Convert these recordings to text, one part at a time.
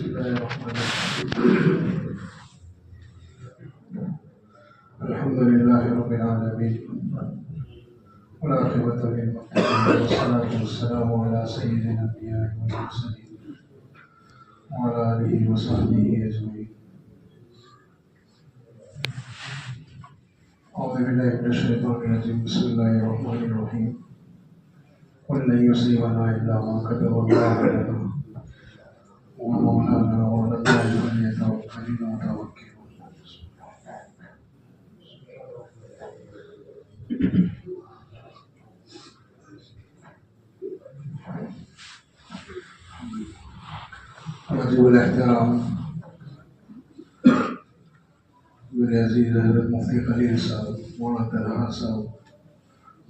الله الرحمن الرحيم الحمد لله رب العالمين والعاقبة للمتقين والصلاة والسلام على سيد الأنبياء والمرسلين وعلى آله وصحبه أجمعين. أعوذ بالله من الشيطان الرجيم. بسم الله الرحمن الرحيم. قل لن يصيبنا إلا ما كتب الله لنا ومولانا وعلى الله فليتوكل المتوكلون. واجب الاحترام میرے عزیز حضرت مفتی خلیل صاحب، مولانا طلحہ صاحب،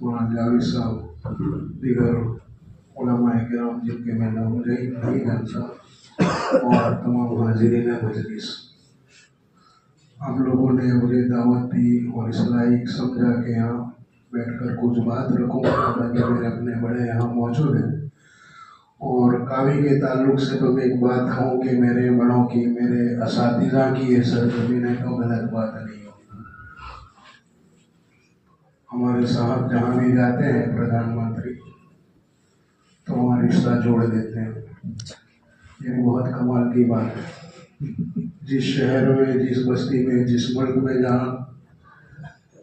مولانا جاوید صاحب، دیگر علماء کرام جن کے میں نام نہیں جانتا، اور تمام حاضرین مجلس، آپ لوگوں نے مجھے دعوت دی اور اس لائق سمجھا کہ یہاں بیٹھ کر کچھ بات رکھوں تاکہ میرے اپنے بڑے یہاں موجود ہیں. اور کاوی کے تعلق سے تو میں ایک بات کہوں کہ میرے بڑوں کی، میرے اساتذہ کی یہ سرزمین ہے تو غلط بات نہیں ہوگی. ہمارے صاحب جہاں بھی جاتے ہیں پردھان منتری تو وہاں رشتہ جوڑ دیتے ہیں. یہ بہت کمال کی بات ہے. جس شہر میں، جس بستی میں، جس ملک میں جہاں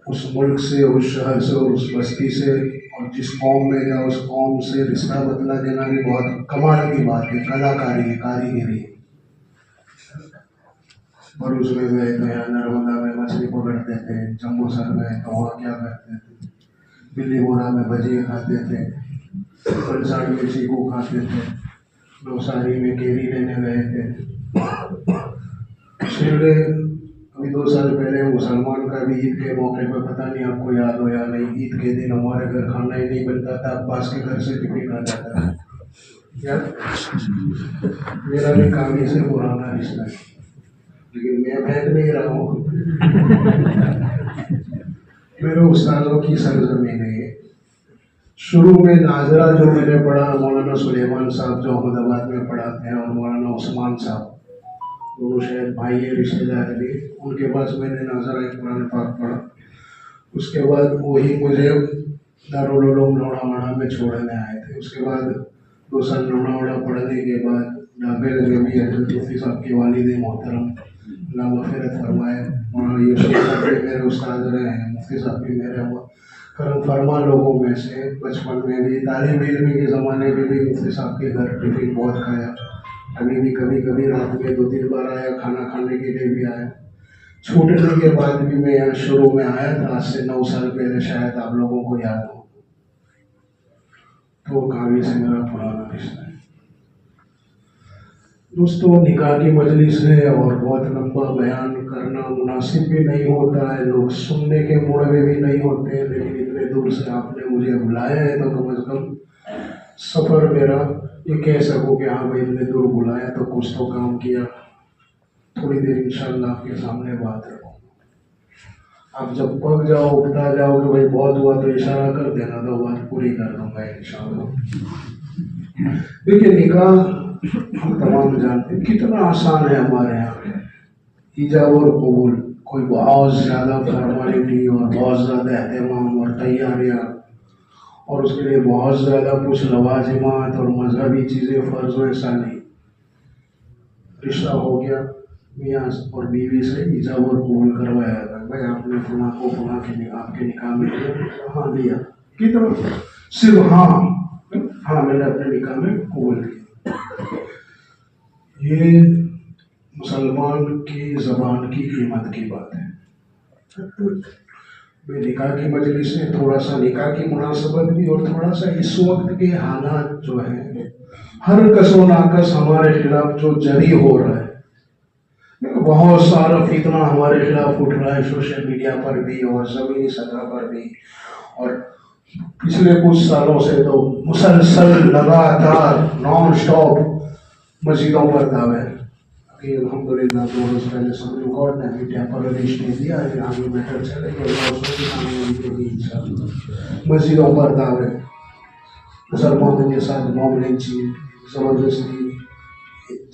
اس ملک سے، اس شہر سے اور اس بستی سے اور جس قوم میں یا اس قوم سے رشتہ بدلا دینا بھی بہت کمال کی بات ہے، کلاکاری ہے، کاریگری ہے. بروز میں گئے تو یہاں نرمدا میں مچھلی پکڑتے تھے، جموں سر گئے تو وہاں کیا کرتے تھے، بلی مورا میں بھجیے کھاتے تھے، پلساڑ میں چیکو کھاتے تھے، نوساری میں کیری لینے گئے تھے. پچھلے ابھی 2 سال پہلے مسلمان کا بھی عید کے موقع پہ، پتہ نہیں آپ کو یاد ہو یا نہیں، عید کے دن ہمارے گھر کھانا ہی نہیں بنتا تھا، عباس کے گھر سے ٹفن آ جاتا تھا. میرا بھی کامی سے پرانا رشتہ ہے، لیکن میں پھینک نہیں رہا ہوں. میرے استادوں کی سرزمین ہے. شروع میں ناظرہ جو میں نے پڑھا، مولانا سلیمان صاحب جو احمد آباد میں پڑھاتے ہیں اور مولانا عثمان صاحب، دونوں شاید بھائی ہے، رشتے دار بھی. ان کے پاس میں نے ناظرہ قرآن پاک پڑھا. اس کے بعد وہی مجھے دارالعلوم لوڑاواڑہ میں چھوڑنے آئے تھے. اس کے بعد 2 سال لوڑاواڑہ پڑھنے کے بعد ڈابل میں بھی حضرت مفتی صاحب کے والد محترم اللہ مغفرت فرمائے، مولانا یوسف صاحب بھی میرے استاد رہے ہیں، مفتی صاحب بھی میرے کرم فرما لوگوں میں سے. بچپن میں بھی، طالب علمی کے زمانے میں بھی مفتی صاحب کے گھر ٹفن بہت کھایا. ابھی بھی کبھی رات میں 2-3 بار آیا، کھانا کھانے کے لیے بھی آیا. چھوٹنے کے بعد بھی میں یہاں شروع میں آیا تھا، آج سے 9 سال پہلے، شاید آپ لوگوں کو یاد ہو. تو کاوی سے میرا پرانا رشتہ ہے. دوستوں، نکاح کی مجلس ہے اور بہت لمبا بیان کرنا مناسب بھی نہیں ہوتا ہے، لوگ سننے کے موڑ میں بھی نہیں ہوتے ہیں، لیکن اتنے دور سے آپ نے مجھے بلایا ہے تو کم از کم سفر میرا یہ کہہ سکوں کہ ہاں بھائی اتنے دور بلایا تو کچھ تو کام کیا. تھوڑی دیر انشاءاللہ آپ کے سامنے بات رکھوں. آپ جب پک جاؤ، اٹھتا جاؤ کہ بھائی بہت ہوا تو اشارہ کر دینا، تو بات پوری کر دوں گا انشاءاللہ. دیکھیے، نکاح ہم تمام جانتے ہیں کتنا آسان ہے. ہمارے یہاں ایجاب اور قبول، کوئی بہت زیادہ فارمالٹی اور بہت زیادہ اہتمام اور تیاریاں اور اس کے لیے بہت زیادہ کچھ لوازمات اور مذہبی چیزیں فرض و ایسا نہیں. رشتہ ہو گیا، میاں اور بیوی سے ایجاب اور قبول کروایا جاتا ہے. بھائی آپ نے فلاں کو فلاں کے آپ کے نکاح میں لیا؟ ہاں لیا. کتنا؟ صرف ہاں میں نے اپنے نکاح میں قبول کیا. یہ مسلمان کی زبان کی قیمت کی بات ہے. نکاح کی مجلس میں تھوڑا سا نکاح کی مناسبت بھی، اور تھوڑا سا اس وقت کے حالات جو ہیں، ہر کس و ناقص ہمارے خلاف جو جری ہو رہا ہے، بہت سارا فتنہ ہمارے خلاف اٹھ رہا ہے، سوشل میڈیا پر بھی اور زمینی سطح پر بھی. اور پچھلے کچھ سالوں سے تو مسلسل لگاتار نان اسٹاپ مسجدوں پر دعوے. الحمدللہ 2 روز پہلے سپریم کورٹ نے بھی ٹیمپرری اسٹے دیا ہے، آگے میٹر چلے گا، مسجدوں پر دعوے، مسلمانوں کے ساتھ معاملے کی زبردستی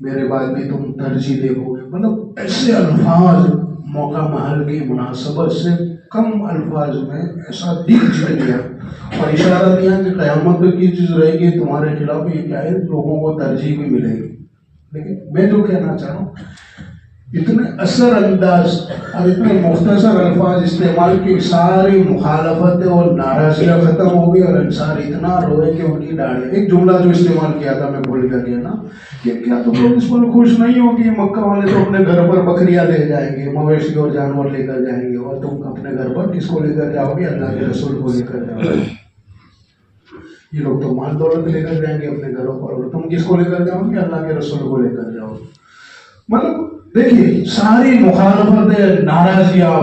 میرے بعد بھی تم ترجیح دو گے. مطلب ایسے الفاظ موقع محل کی مناسبت سے کم الفاظ میں ایسا دل جیت لیا اور اشارہ دیا کہ قیامت کی چیز رہے گی تمہارے خلاف یہ کیا ہے, لوگوں کو ترجیح بھی ملے گی. لیکن میں جو کہنا چاہ رہا ہوں, اتنے اثر انداز اور اتنے مختصر الفاظ استعمال کی ساری مخالفتیں اور ناراضیاں ختم ہو گئی اور انسان اتنا روئے کہ ان کی داڑھی. ایک جملہ جو استعمال کیا تھا میں بھول گیا نا, کہ کیا تم لوگ اس پر خوش نہیں ہو کہ مکہ والے تو اپنے گھر پر بکریاں لے جائیں گے, مویشی اور جانور لے کر جائیں گے, اور تم اپنے گھر پر کس کو لے کر جاؤ گے؟ اللہ کے رسول کو لے کر جاؤ گے. یہ لوگ تو مال دولت لے کر جائیں گے اپنے گھروں پر, اور تم کس کو لے کر جاؤ گے؟ اللہ کے رسول کو لے کر جاؤ گے. مطلب دیکھیے ساری مخالفتیں, ناراضیاں,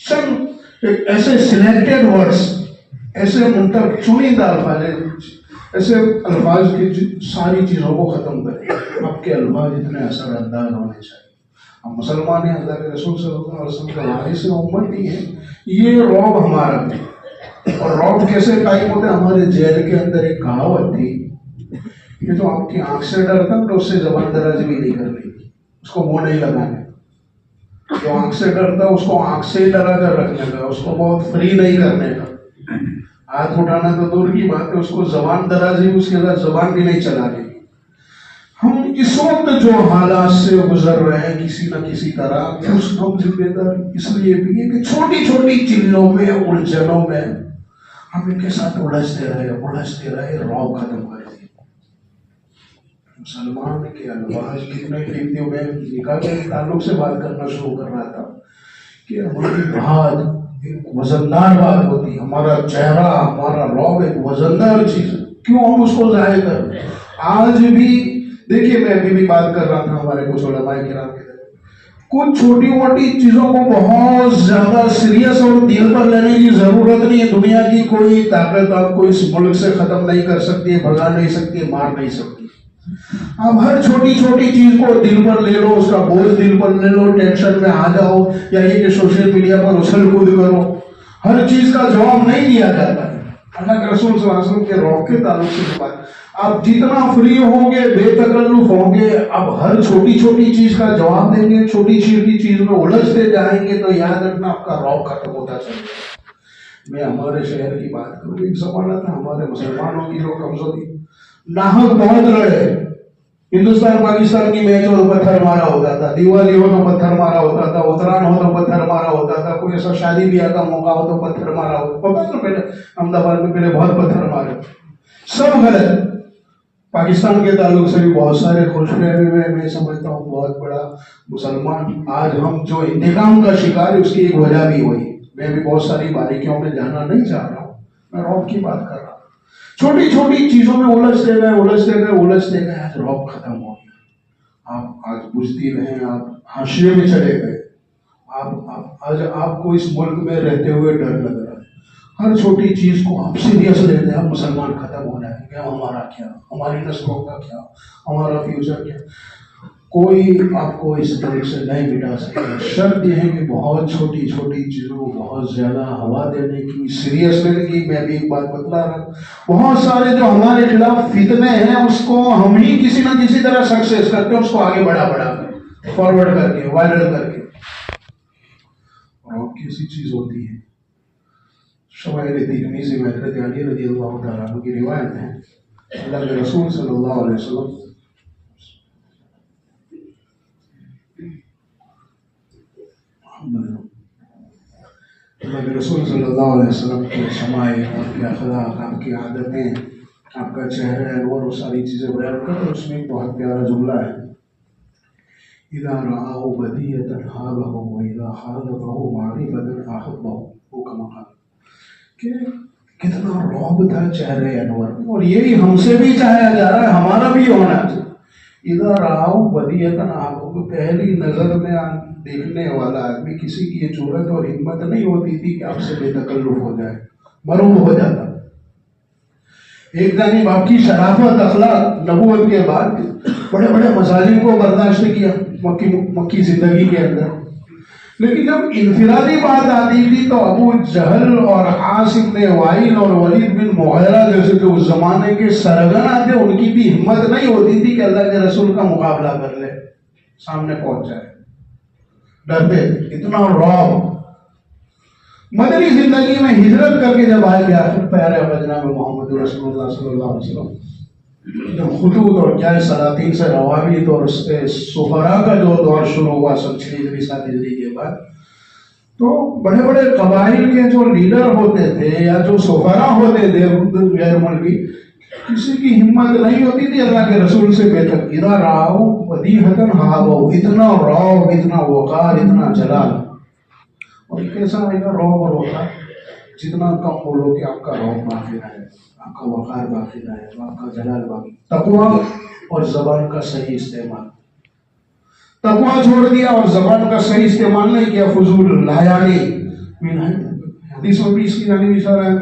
چند ایسے سلیکٹڈ ورڈز, ایسے منتخب چنندہ الفاظ, ایسے الفاظ کی ساری چیزوں کو ختم کریں. آپ کے الفاظ اتنے اثر انداز ہونے چاہیے. ہم مسلمان ہیں, اللہ کے رسول صلی اللہ علیہ وسلم کا وارث امتی ہیں. یہ رعب ہمارا ہے. اور رعب کیسے قائم ہوتے ہیں؟ ہمارے جیل کے اندر ایک کہاوت تھی کہ تو آپ کی آنکھ سے ڈرتا تو اس سے زبان درازی بھی نہیں کرنی, اس کو منہ نہیں لگانے. جو آنکھ سے ڈرتا اس کو آنکھ سے ہی ڈرا کر رکھنے کا, اس کو بہت فری نہیں کرنے کا. ہاتھ اٹھانا تو دور کی بات ہے, اس کو زبان درازی اس کے ساتھ زبان بھی نہیں چلانے کی. ہم اس وقت جو حالات سے گزر رہے ہیں کسی نہ کسی طرح, ہم ذمہ دار اس لیے بھی ہے کہ چھوٹی چھوٹی چیزوں میں, الجھنوں میں ہم ان کے ساتھ الجھتے رہے, رعب ختم کر دیا. مسلمان کے الفاظ کتنے قیمتی ہو. میں نکاح کے تعلق سے بات کرنا شروع کر رہا تھا کہ ہماری بات ایک وزندار بات ہوتی, ہمارا چہرہ, ہمارا رعب ایک وزندار چیز ہے. کیوں ہم اس کو ظاہر کریں؟ آج بھی دیکھیے, میں ابھی بھی بات کر رہا تھا ہمارے کچھ علماء کرام کے طرف, کچھ چھوٹی موٹی چیزوں کو بہت زیادہ سیریس اور دل پر لینے کی ضرورت نہیں ہے. دنیا کی کوئی طاقت آپ کو اس ملک سے ختم نہیں کر سکتی, بھگا نہیں سکتی, مار نہیں سکتی. آپ ہر چھوٹی چھوٹی چیز کو دل پر لے لو, اس کا بوجھ دل پر لے لو, ٹینشن میں آ جاؤ, یا یہ کہ سوشل میڈیا پر اچھل کود کرو. ہر چیز کا جواب نہیں دیا جاتا ہے. اللہ کے رسول صلی اللہ علیہ وسلم کے رعب کے تعلق سے بات, آپ جتنا فری ہوں گے, بے تکلف ہوں گے, اب ہر چھوٹی چھوٹی چیز کا جواب دیں گے, چھوٹی چھوٹی چیز میں الجھتے جائیں گے, تو یاد رکھنا آپ کا رعب ختم ہوتا چلے گا. میں ہمارے شہر کی بات کروں, ایک زمانہ تھا ہمارے مسلمانوں کی جو کمزوری, ناحق بہت لڑے. ہندوستان پاکستان کی میچ ہو تو پتھر مارا ہوتا تھا, دیوالی ہو تو پتھر مارا ہوتا تھا, اتران ہو تو پتھر مارا ہوتا تھا, کوئی ایسا شادی بیاہ کا موقع ہو تو پتھر مارا ہوتا. پتا تو پہلے احمد آباد میں پہلے بہت پتھر مارے. سب غلط. پاکستان کے تعلق سے بھی بہت سارے خوش رہے ہوئے. میں سمجھتا ہوں بہت بڑا مسلمان آج ہم جو انتقام کا شکار ہے اس کی ایک وجہ بھی ہوئی. میں بھی بہت ساری باریکیوں میں جانا نہیں چاہ رہا ہوں, میں رعب کی بات کر رہا ہوں. چھوٹی چھوٹی چیزوں میں الجھتے گئے, آج رعب ختم ہو گیا. آپ آج بجھتی رہیں, آپ حاشیے میں چلے گئے. آج آپ کو اس ملک میں رہتے ہوئے ڈر لگ رہا ہے. ہر چھوٹی چیز کو آپ سیریس لیتے ہیں. آپ مسلمان ختم ہو جائیں گے, ہمارا کیا, ہماری نسلوں کا کیا, ہمارا فیوچر کیا. کوئی آپ کو اس طرح سے نہیں مٹا سکے. شرط یہ ہے کہ بہت چھوٹی چھوٹی چیزوں کو بہت زیادہ ہوا دینے کی, سیریس لینے کی. میں بھی ایک بات بتلا رہا ہوں, بہت سارے جو ہمارے خلاف فتنے ہیں اس کو ہم ہی کسی نہ کسی طرح سکسیس کرتے ہیں, اس کو آگے بڑھا کر, فارورڈ کر کے, وائرل کر کے. اور آپ کی ایسی چیز ہوتی ہے. شمائل ترمذی میں حضرت علی رضی اللہ تعالیٰ عنہ کی روایت ہے, اللہ کے رسول صلی اللہ علیہ وسلم اللہ کے رسول صلی اللہ علیہ وسلم کے شمائل, آپ کے اخلاق, آپ کی عادتیں, آپ کا چہرہ انور, وہ ساری چیزیں بیان کرتے. اس میں ایک بہت پیارا جملہ ہے, اذا رآہ بدیۃ ہابہ واذا خالطہ معرفۃ احبہ. وہ کما قال کہ کتنا رعب تھا چہرے انور میں, اور یہی ہم سے بھی چاہا جا رہا ہے, ہمارا بھی ہونا چاہیے. اذا رآہ بدیۃ احبہ, پہلی نظر میں دیکھنے والا آدمی, کسی کی یہ جرأت اور ہمت نہیں ہوتی تھی کہ آپ سے بے تکلف ہو جائے, مرعوب ہو جاتا. ایک جانب آپ کی شرافت, اخلاق, نبوت کے بعد بڑے بڑے مظالم کو برداشت کیا مکی زندگی کے اندر. لیکن جب انفرادی بات آتی تھی تو ابو جہل اور عاص بن وائل اور ولید بن مغیرہ جیسے کہ اس زمانے کے سرگنا تھے، ان کی بھی ہمت نہیں ہوتی تھی کہ اللہ کے رسول کا مقابلہ کر لے، سامنے پہنچ جائے، ڈرتے، اتنا رعب۔ مدنی زندگی میں ہجرت کر کے جب آئے گیا پھر پیارے جناب محمد رسول اللہ صلی اللہ علیہ وسلم، جب خطوط اور کیا سلاطین سے روابط اور اس کے سفراء کا جو دور شروع ہوا 6 ہجری کے بعد، تو بڑے بڑے قبائل کے جو لیڈر ہوتے تھے یا جو سفراء ہوتے تھے غیر ملکی، کسی کی ہمت نہیں ہوتی تھی اللہ کے رسول سے بے تک اذا راؤ ودیہتن ہاو، اتنا رعب، اتنا وقار، اتنا جلال۔ اور کیسا آئے گا رعب اور وقار؟ جتنا کم بولو کہ آپ کا رعب باقی رہے، آپ کا وقار باقی رہے، آپ کا جلال باقی۔ تقویٰ اور زبان کا صحیح استعمال، تقویٰ چھوڑ دیا اور زبان کا صحیح استعمال نہیں کیا، فضول لایانی حدیث میں بھی اس کی جانب اشارہ ہے،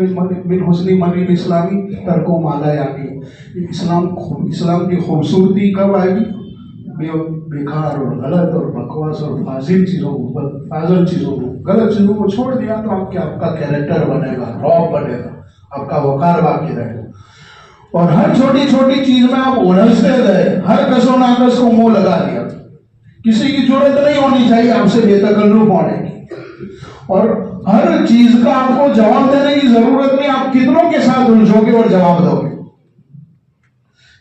من حسن من الاسلامی ترک ما لا یعنی۔ اسلام کی خوبصورتی کب آئے گی؟ بیکار اور غلط اور بکواس اور فاضل چیزوں کو، غلط چیزوں کو چھوڑ دیا تو آپ کا کیریکٹر بنے گا، رعب بنے گا، آپ کا وقار باقی رہے گا۔ اور ہر چھوٹی چھوٹی چیز میں آپ الجھتے گئے، ہر کس و ناقص کو منہ لگا دیا، کسی کی ضرورت نہیں ہونی چاہیے آپ سے بے تکلف ہونے کی، اور ہر چیز کا آپ کو جواب دینے کی ضرورت نہیں، آپ کتنوں کے ساتھ الجھو گے اور جواب دو گے۔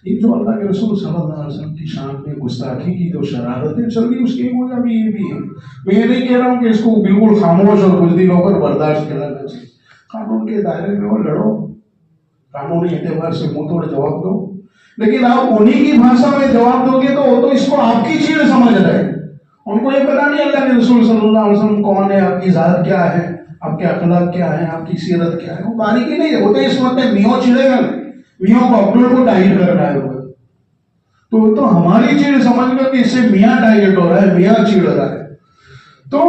یہ جو اللہ کے رسول صلی اللہ علیہ وسلم کی شان میں گستاخی کی جو شرارتیں چل رہی اس کی وجہ بھی یہ بھی ہے۔ میں یہ نہیں کہہ رہا ہوں کہ اس کو بالکل خاموش اور کچھ دن ہو کر برداشت کرنا چاہیے، قانون کے دائرے میں وہ لڑو، قانونی اعتبار سے منہ توڑ جواب دو، لیکن آپ انہی کی بھاشا میں جواب دو گے تو وہ تو اس کو آپ کی چیز سمجھ رہے ہیں، ان کو یہ پتا نہیں اللہ کے رسول صلی اللہ علیہ وسلم کون ہے، آپ کی ذات کیا ہے، آپ کے اخلاق کیا ہے، آپ کی سیرت کیا ہے، وہ باریکی نہیں ہے، وہ تو اس وقت میوں چڑے گا، میوں کو اپنے کو ڈائٹ کرنا ہے، تو ہماری چیز سمجھ گا کہ اس سے میاں ڈائٹ ہو رہا ہے، میاں چڑ رہا ہے۔ تو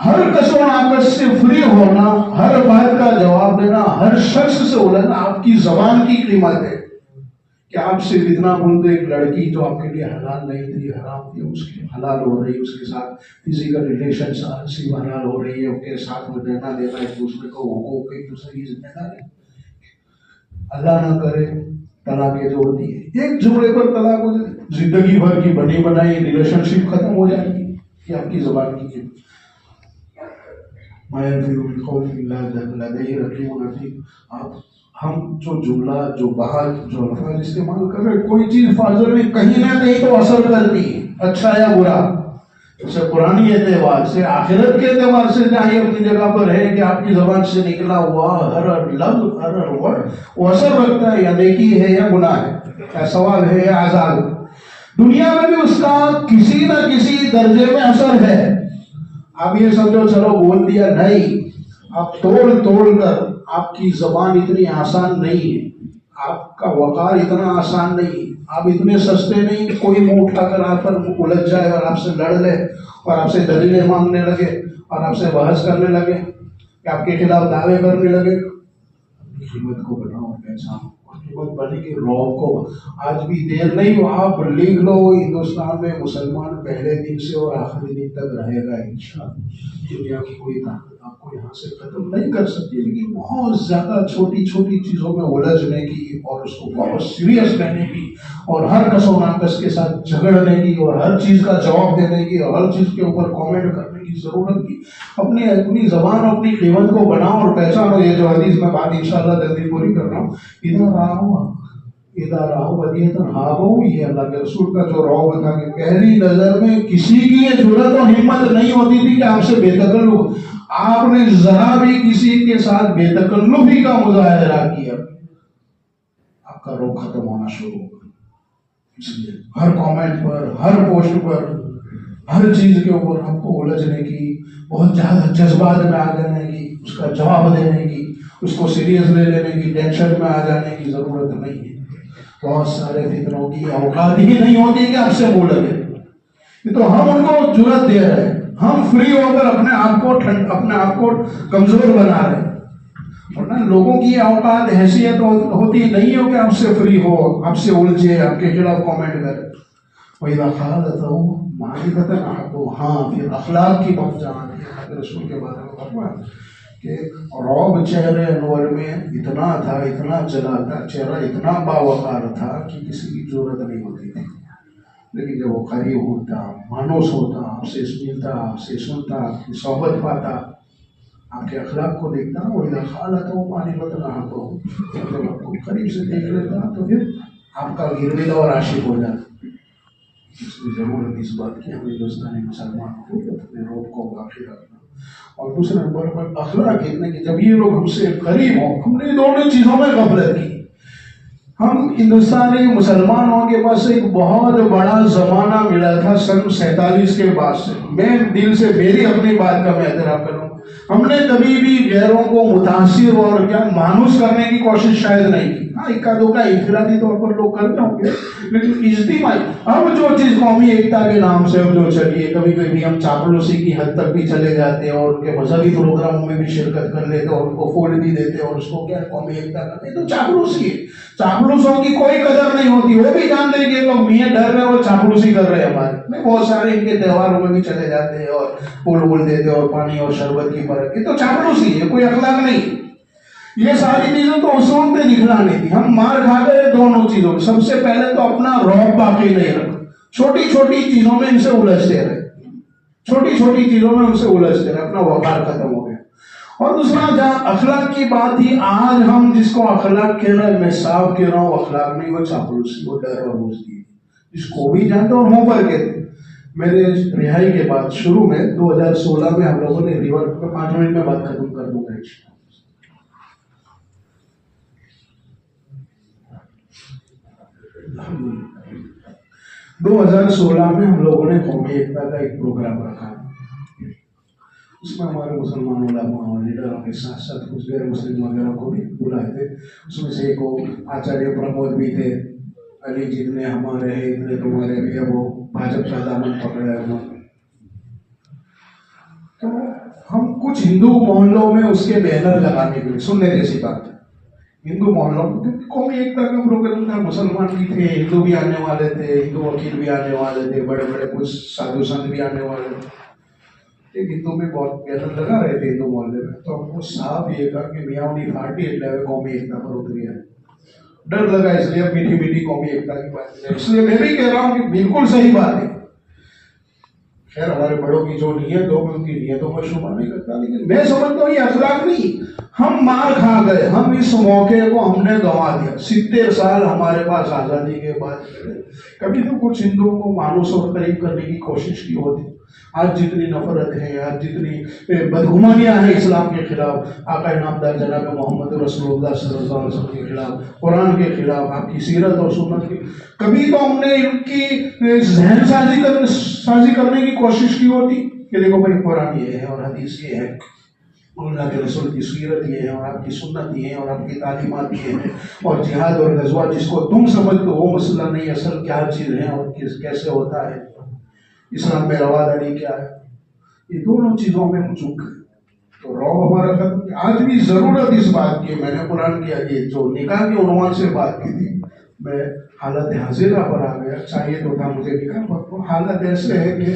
ہر کسو ناقص سے فری ہونا، ہر بات کا جواب دینا، ہر شخص سے بولنا آپ کی زبان کی قیمت ہے کہ آپ سے اتنا بولتے ایک لڑکی جو آپ کے لیے حلال نہیں تھی، حرام تھی، اس کی حلال ہو رہی ہے، اس کے ساتھ فزیکل ریلیشن سے حلال ہو رہی ہے، اس کے ساتھ میں دینا دینا ایک دوسرے کو حقوق، ایک دوسرے کی ذمہ داری، اللہ نہ کرے طلاقیں جو ہوتی ہے ایک جملے پر طلاق ہو جائے، زندگی بھر کی بنی بنائی ریلیشن شپ ختم ہو جائے گی، یہ آپ کی زبان کی قیمت۔ ہم جو جملہ جو بات جو الفاظ استعمال کر رہے، کوئی چیز فاضل میں کہیں نہ کہیں تو اثر کرتی ہے، اچھا یا برا، اسے قرآنی اعتبار سے، آخرت کے اعتبار سے چاہیے اپنی جگہ پر ہے کہ آپ کی زبان سے نکلا ہوا ہر لفظ، ہر ورڈ وہ اثر رکھتا ہے، یا نیکی ہے یا گناہ ہے، یا ثواب ہے یا عذاب۔ دنیا میں بھی اس کا کسی نہ کسی درجے میں اثر ہے۔ آپ یہ سمجھو چلو بول دیا، نہیں، آپ توڑ کر، آپ کی زبان اتنی آسان نہیں ہے، آپ کا وقار اتنا آسان نہیں، آپ اتنے سستے نہیں، کوئی منہ اٹھا کر آپ پر الجھ جائے اور آپ سے لڑ لے اور آپ سے دلیلیں مانگنے لگے اور آپ سے بحث کرنے لگے کہ آپ کے خلاف دعوے کرنے لگے۔ قیمت کو بناؤ، پہچانو، قیمت بنے گی رعب کو۔ آج بھی دیر نہیں ہو، آپ لکھ لو، ہندوستان میں مسلمان پہلے دن سے اور آخری دن تک رہے گا انشاءاللہ۔ دنیا کی کوئی طاقت آپ کو یہاں سے ختم نہیں کر سکتی، لیکن بہت زیادہ چھوٹی چھوٹی چیزوں میں الجھنے کی اور اس کو بہت سیریس لینے کی اور ہر کس و ناقص کے ساتھ جھگڑنے کی اور ہر چیز کا جواب دینے کی اور ہر چیز کے اوپر کامنٹ کرنے کی ضرورت کی۔ اپنی زبان اور اپنی قیمت کو بناؤ اور پہچانو۔ یہ جو حدیث میں بات انشاءاللہ جلدی پوری کر رہا ہوں، ادارہ ودیتن ہاو، یہ اللہ کے رسول کا جو رعب تھا کہ پہلی نظر میں کسی کی یہ جرأت اور ہمت نہیں ہوتی تھی کہ آپ سے بے تکلف، آپ نے ذرا بھی کسی کے ساتھ بے تکلفی کا مظاہرہ کیا، آپ کا رخ ختم ہونا شروع ہوگا۔ اس لیے ہر کامنٹ پر، ہر پوسٹ پر، ہر چیز کے اوپر آپ کو الجھنے کی، بہت زیادہ جذبات میں آ جانے کی، اس کا جواب دینے کی، اس کو سیریس لے لینے کی، ٹینشن میں آ جانے کی ضرورت نہیں ہے۔ بہت سارے فتنوں کی اوقات ہی نہیں ہوتی کہ آپ سے منہ لگے، یہ تو ہم ان کو جرأت دے رہے ہیں، ہم فری ہو کر اپنے آپ کو کمزور بنا رہے ہیں، ورنہ لوگوں کی اوقات حیثیت ہوتی نہیں ہو کہ آپ سے فری ہو، آپ سے الجھے، آپ کے خلاف کامنٹ کرے، وَإِذَا خَالَطَهُ مَعْرِفَةً أَحَبُّهُ. ہاں پھر اخلاق کی بات جہاں ہے رسول کے بارے میں فرمایا کہ رعب چہرے انور میں اتنا تھا، اتنا جلا تھا، چہرہ اتنا باوقار تھا کہ کسی کی ضرورت نہیں ہوتی تھی، لیکن جب وہ قریب ہوتا، مانوس ہوتا، آپ سے ملتا، آپ سے سنتا، آپ کی صحبت پاتا، آپ کے اخلاق کو دیکھتا، وہ اذا خالطہ معرفۃ احبہ، جب آپ کو قریب سے دیکھ لیتا تو پھر آپ کا گرویدہ اور عاشق ہو جاتا. اس کی ضرورت اس بات کی ہمیں ہندوستانی مسلمان کو اپنے روپ کو باقی رکھنا. اور دوسرے نمبر پر اخلاق اتنے کہ جب یہ لوگ ہم سے قریب ہوں، ہم نے دونوں چیزوں میں غفلت کی. ہم ہندوستانی مسلمانوں کے پاس ایک بہت بڑا زمانہ ملا تھا سن 47 کے بعد سے. میں دل سے میری اپنی بات کا میں اعتراف کروں، ہم نے کبھی بھی غیروں کو متاثر اور کیا مانوس کرنے کی کوشش شاید نہیں کی. ہاں اکا دو کا انفرادی طور پر لوگ کرتے ہوں گے، لیکن اجتماعی اب جو چیز قومی ایکتا کے نام سے اب جو چلی ہے، کبھی کبھی ہم چاپلوسی کی حد تک بھی چلے جاتے ہیں اور ان کے مذہبی پروگراموں میں بھی شرکت کر لیتے اور ان کو پھول بھی دیتے اور اس کو کیا قومی ایکتا کرتے، تو چاپلوسی ہے. چاپلوسوں کی کوئی قدر نہیں ہوتی، وہ بھی جانتے ہیں کہ لوگ میاں ڈر رہے اور چاپلوسی کر رہے ہیں ہمارے میں. بہت سارے ان کے تہواروں میں بھی چلے جاتے ہیں اور پھول دیتے اور پانی اور شربت کی فرق، یہ تو چاپلوسی ہے، کوئی اخلاق نہیں. یہ ساری چیزیں تو اس وقت پہ دکھلانی تھی. ہم مار کھا گئے دونوں چیزوں میں. سب سے پہلے تو اپنا رعب باقی نہیں رکھا، چھوٹی چھوٹی چیزوں میں ان سے الجھتے رہے، چھوٹی چھوٹی چیزوں میں ان سے الجھتے رہے، اپنا وقار ختم ہو گیا. اور دوسرا جہاں اخلاق کی بات تھی، آج ہم جس کو اخلاق کہہ رہے ہیں، میں صاف کہہ رہا ہوں، اخلاق نہیں، وہ چاپلوسی، وہ ڈر اور بزدلی، اس کو بھی جانتے اور منہ پر کہتے. میرے رہائی کے بعد شروع میں 2016 میں ہم لوگوں نے ریور 5 منٹ میں بات ختم کر دوں گا. 2016 میں ہم لوگوں نے قومی ایکتا کا ایک پروگرام رکھا. اس میں ہمارے مسلمان علماء اور لیڈروں کے ساتھ ساتھ کچھ غیر مسلم وغیرہ کو بھی بلائے تھے. اس میں سے ایک آچاریہ پرمود بھی تھے، علی جتنے ہمارے ہیں اتنے تمہارے بھی ہے، وہ بھاجپ کا دامن پکڑا ہے انہوں نے. تو ہم کچھ ہندو محلوں میں اس کے بینر لگانے کے لیے، سننے جیسی بات ہے، ہندو محلوں میں قومی ایکتا کا پروگرام تھا، مسلمان بھی تھے، ہندو بھی آنے والے تھے، ہندو وکیل بھی آنے والے تھے، بڑے بڑے کچھ سادھو سنت بھی آنے والے تھے. ایک ہندو میں بہت بینر لگا رہے تھے ہندو محلے میں، تو ہم کو صاحب یہ کہا کہ میاں انہیں پارٹی قومی ایکتا پر اتری ہے. ڈر لگا اس لیے میٹھی میٹھی قومی ایکتا کی بات ہے. اس لیے میں بھی کہہ رہا ہوں کہ بالکل صحیح بات ہے. خیر ہمارے بڑوں کی جو نیت ہو، ان کی نیتوں پر شمار نہیں کرتا، لیکن میں سمجھتا ہوں یہ اخلاق نہیں. ہم مار کھا گئے، ہم اس موقع کو ہم نے گنوا دیا. 70 سال ہمارے پاس آزادی کے بعد کبھی تو کچھ ہندوؤں کو مانوس اور قریب کرنے کی کوشش کی ہوتی. آج جتنی نفرت ہے، آج جتنی بدگمانیاں ہیں اسلام کے خلاف، آقا نامدار جناب محمد رسول اللہ صلی اللہ علیہ وسلم کے خلاف، قرآن کے خلاف، آپ کی سیرت اور سنت کی، کبھی تو ہم نے ان کی ذہن سازی کرنے کی کوشش کی ہوتی کہ دیکھو بھائی قرآن یہ ہے اور حدیث یہ ہے، اللہ کے رسول کی سیرت یہ ہے اور آپ کی سنت یہ ہے اور آپ کی تعلیمات یہ ہیں، اور جہاد اور غزوہ جس کو تم سمجھتے ہو وہ مسئلہ نہیں، اصل کیا چیز ہے اور کیسے ہوتا ہے، اسلام میں رواداری کیا ہے. یہ دونوں چیزوں میں ہم چوک گئے. تو رعب ہمارا ختم. آج بھی ضرورت اس بات کی، میں نے قرآن کی یہ جو نکاح کے عنوان سے بات کی تھی، میں حالت حاضرہ پر آ گیا. چاہیے تو تھا مجھے نکاح پر، حالت ایسے ہے کہ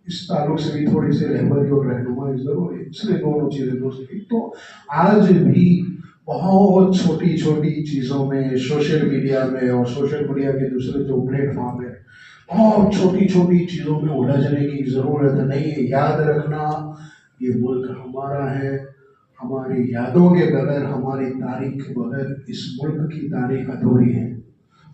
اس تعلق سے بھی تھوڑی سی رہبری اور رہنمائی ضروری ہے، اس لیے دونوں چیزیں درست کی. تو آج بھی بہت چھوٹی چھوٹی چیزوں میں، سوشل میڈیا میں اور سوشل میڈیا کے دوسرے جو پلیٹ فارم ہے، بہت چھوٹی چھوٹی چیزوں میں الجھنے کی ضرورت نہیں ہے. یاد رکھنا یہ ملک ہمارا ہے، ہماری یادوں کے بغیر، ہماری تاریخ کے بغیر اس ملک کی تاریخ ادھوری ہے.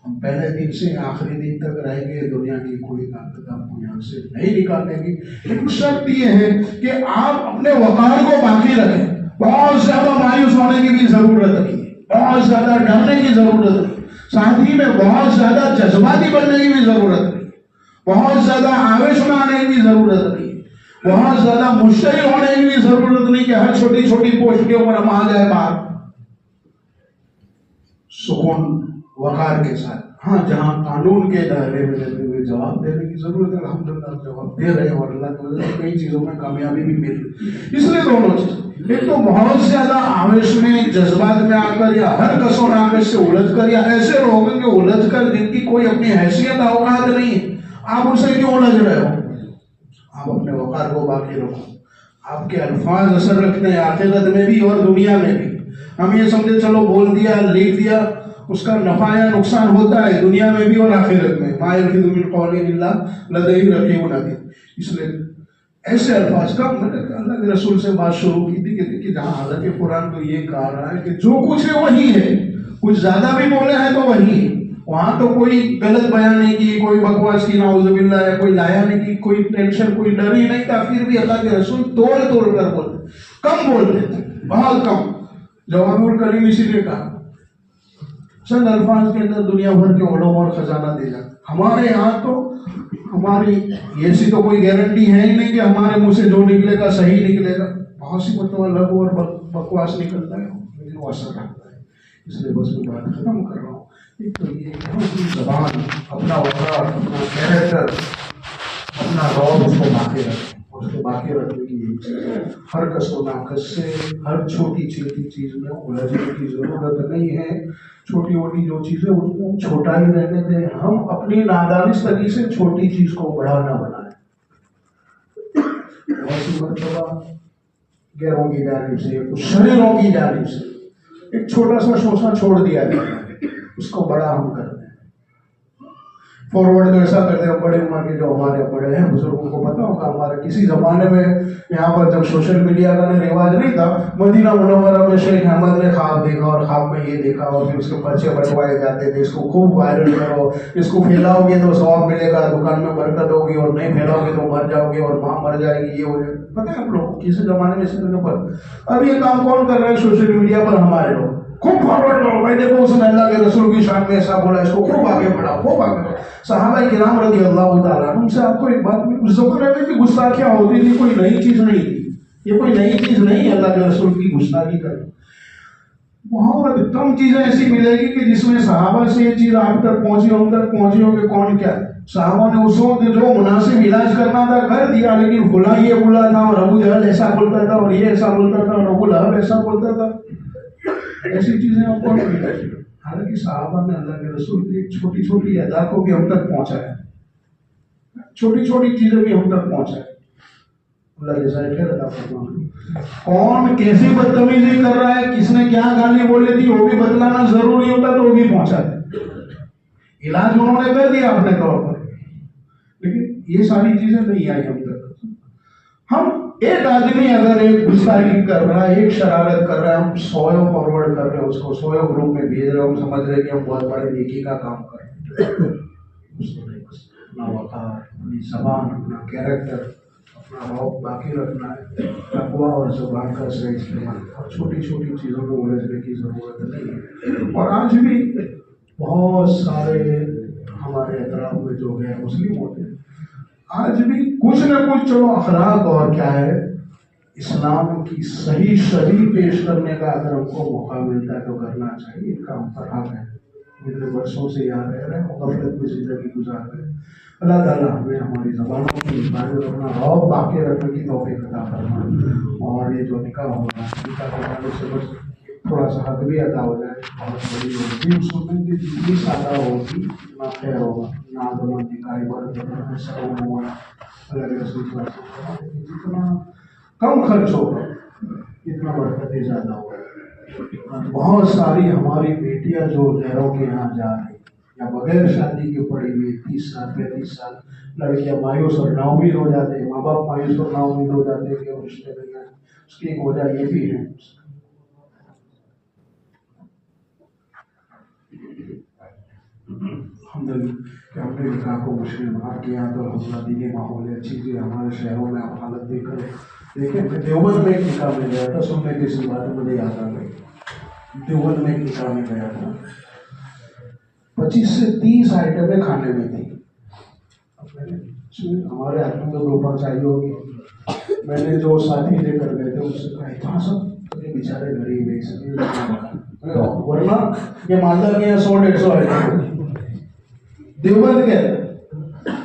ہم پہلے دن سے آخری دن تک رہیں گے، دنیا کی کوئی طاقت آپ کو یہاں سے نہیں نکالنے گی. لیکن شرط یہ ہے کہ آپ اپنے وقار کو باقی رکھیں. بہت زیادہ مایوس ہونے کی بھی ضرورت نہیں، بہت زیادہ ڈرنے کی ضرورت نہیں، ساتھ ہی میں بہت زیادہ جذباتی بننے کی بھی ضرورت نہیں، بہت زیادہ آویش میں آنے کی بھی ضرورت نہیں، بہت زیادہ مشتعل ہونے کی بھی ضرورت نہیں کہ ہر چھوٹی چھوٹی پوسٹ کے اوپر ہم آ جائے باہر. سکون وقار کے ساتھ، ہاں جہاں قانون کے دائرے میں رہتے ہوئے جواب دینے کی ضرورت ہے، الحمدللہ جواب دے رہے ہیں اور اللہ تعالیٰ کئی چیزوں میں کامیابی بھی مل رہی ہے. اس لیے دونوں چیز ایک تو بہت زیادہ آویش میں جذبات میں آ کر یا ہر کسور آویش سے الجھ کر یا ایسے لوگ ہیں کہ الجھ کر جن کی کوئی اپنی حیثیت اوقات نہیں ہے، آپ ان سے کیوں الجھ رہے ہو؟ آپ اپنے وقار کو باقی رکھو. آپ کے الفاظ اثر رکھتے ہیں آخرت میں بھی اور دنیا میں بھی. ہم یہ سمجھے چلو بول دیا لکھ دیا اس کا نفع یا نقصان ہوتا ہے دنیا میں بھی اور آخرت میں. ما یلفظ من قول الا لدیہ رقیب عتید. اس لیے ایسے الفاظ کا اللہ کے رسول سے بات شروع کی تھی کہ دیکھیے جہاں حضرت قرآن تو یہ کہا رہا ہے کہ جو کچھ ہے وہی ہے، کچھ زیادہ بھی بولے ہیں تو وہی ہے. وہاں تو کوئی غلط بیان نہیں کی، کوئی بکواس کی نعوذ باللہ، یا کوئی لایا نہیں کی، کوئی ٹینشن کوئی ڈر ہی نہیں تھا. پھر بھی اللہ کے رسول توڑ توڑ کر بولتے، کم بولتے تھے، بہت کم. جواب الکلیم اسی لیے کہا چند الفاظ کے اندر دنیا بھر کے علوم اور خزانہ دے جاتا. ہمارے یہاں تو ہماری ایسی تو کوئی گارنٹی ہے ہی نہیں کہ ہمارے منہ سے جو نکلے گا صحیح نکلے گا. بہت سی مطلب لغو اور بکواس نکلتا ہے لیکن وہ اثر رہتا ہے. اس لیے بس میں بات ختم کر رہا ہوں. ایک تو یہ اپنی زبان، اپنا وقار، اپنا کیریکٹر، اپنا روب اس کو باقی رکھیں. اس کو باقی رکھنے کی یہی چیز ہے. ہر کس و ناقص سے ہر چھوٹی چیز میں الجھنے کی ضرورت نہیں ہے. چھوٹی موٹی جو چیزیں ان کو چھوٹا ہی رہنے دیں. ہم اپنی نادانستگی سے چھوٹی چیز کو بڑا نہ بنائیں. ایسی مرتبہ غیروں کی جانب سے کچھ شریروں کی جانب سے ایک چھوٹا سا شوشہ چھوڑ دیا جاتا ہے، اس کو بڑا ہم کرتے ہیں. فارورڈ تو ایسا کرتے ہیں بڑے عمر کے جو ہمارے بڑے ہیں بزرگوں کو پتا ہوگا. ہمارے کسی زمانے میں یہاں پر جب سوشل میڈیا کا رواج نہیں تھا، مدینہ منورہ میں شیخ احمد نے خواب دیکھا اور خواب میں یہ دیکھا اور پھر اس کے پرچے بٹوائے جاتے تھے. اس کو خوب وائرل کرو، اس کو پھیلاؤ گے تو ثواب ملے گا، دکان میں برکت ہوگی، اور نہیں پھیلاؤ گے تو مر جاؤ گے اور ماں مر جائے گی. یہ ہو جائے پتہ ہے آپ لوگ کسی زمانے میں اس پر. اب یہ کام کون کر رہے ہیں سوشل میڈیا پر؟ ہمارے لوگ. خوب فارورڈ کرو بھائی، دیکھو اس نے اللہ کے رسول کی شان میں ایسا بولا، اس کو خوب آگے بڑھاؤ، خوب آگے بڑھاؤ. صحابہ کرام رضی اللہ تعالیٰ عنہ سے آپ کو ایک بات میں اس زمانے میں کہ گستاخیاں ہوتی تھی، کوئی نئی چیز نہیں تھی. یہ کوئی نئی چیز نہیں ہے اللہ کے رسول کی گستاخی کرنا. بہت کم چیزیں ایسی ملے گی کہ جس میں صحابہ سے یہ چیز آپ تک پہنچی، ہم تک پہنچی ہو کہ کون کیا ہے. صحابہ نے اس وقت جو مناسب علاج کرنا تھا کر دیا، لیکن بھلا یہ بولا تھا اور ابو جہل ایسا بولتا تھا اور یہ ایسا بولتا تھا اور ابو لہب ایسا بولتا تھا. ایسی چیزیں آپ کو نہیں کرتی. حالانکہ صحابہ نے اللہ کے رسول کی چھوٹی چھوٹی ادا کو بھی ہم تک پہنچایا، چھوٹی چھوٹی چیزیں بھی ہم تک پہنچائے. اللہ جیسا خیر عطا فرمائے. کون کیسی بدتمیزی کر رہا ہے، کس نے کیا گالی بولی تھی وہ بھی بتلانا ضروری ہوتا تو وہ بھی پہنچاتے. علاج انہوں نے کر دیا اپنے طور پر، لیکن یہ ساری چیزیں نہیں آئی ہم تک. ہم ایک آدمی اگر ایک گستاخی کر رہا ہے، ایک شرارت کر رہا ہے، ہم 100 فارورڈ کر رہے ہیں، اس کو 100 گروپ میں بھیج رہے ہیں، ہم سمجھ رہے ہیں کہ ہم بہت بڑے نیکی کا کام کر رہے ہیں. اپنا وقار، اپنی زبان، اپنا کیریکٹر، اپنا روب باقی رکھنا ہے. تقویٰ اور زبان کا صحیح استعمال، اور چھوٹی چھوٹی چیزوں کو الجھنے کی ضرورت نہیں ہے. اور آج بھی بہت سارے ہمارے اطراف میں جو غیر مسلم ہوتے ہیں، آج بھی کچھ نہ کچھ چلو اخلاق اور کیا ہے اسلام کی صحیح شرح پیش کرنے کا اگر ہم کو موقع ملتا ہے تو کرنا چاہیے. ان کا ہم پر حق ہے. اتنے برسوں سے یہاں رہ رہے ہیں، غفلت میں زندگی گزار رہے ہیں. اللہ تعالیٰ ہمیں ہماری زبانوں کی حفاظت، اپنا روب باقی رکھنے کی توفیق عطا فرمائے. اور یہ جو نکاح ہو رہا ہے، نکاح کرنے سے بس تھوڑا سا حق بھی ادا ہو جائے، بہت بڑی ہوگی. سننے کی جتنی سادہ ہوگی اتنا خیر ہوگا. نادمن نکاح برکت سر ہوا اللہ کے رسول صلی اللہ علیہ وسلم، جتنا کم خرچ ہوگا اتنا برکتیں زیادہ ہوگا. بہت ساری ہماری بیٹیاں جو غیروں کے یہاں جا رہی یا بغیر شادی کے پڑی ہوئی 30 سال 35 سال لڑکیاں مایوس اور نا امید ہو جاتے ہیں، ماں باپ مایوس اور نا امید ہو جاتے ہیں کہ رشتے نہیں آئے. اس کی ایک وجہ یہ بھی ہے. الحمدللہ کہ ہم نے نکاح کو مسلم بنا کیا تو الحمدللہ دینی ماحول ہے. اچھی چیز ہمارے شہروں میں آپ حالت دیکھ کر دیکھیں. میں دیوبند میں ایک نکاح میں گیا تھا، سننے کی سی بات مجھے یاد آ گئی. دیوبند میں ایک نکاح میں گیا تھا، 25 سے 30 آئٹمیں کھانے میں تھی. ہمارے ہاتھ میں تو 2 پاؤں چاہیے ہوگی. میں نے جو ساتھی لے کر گئے تھے اس سے کہا اتنا سب بیچارے غریب ہے، ورنہ یہ مالدہ کے 100-150 آئٹم دیوبند کے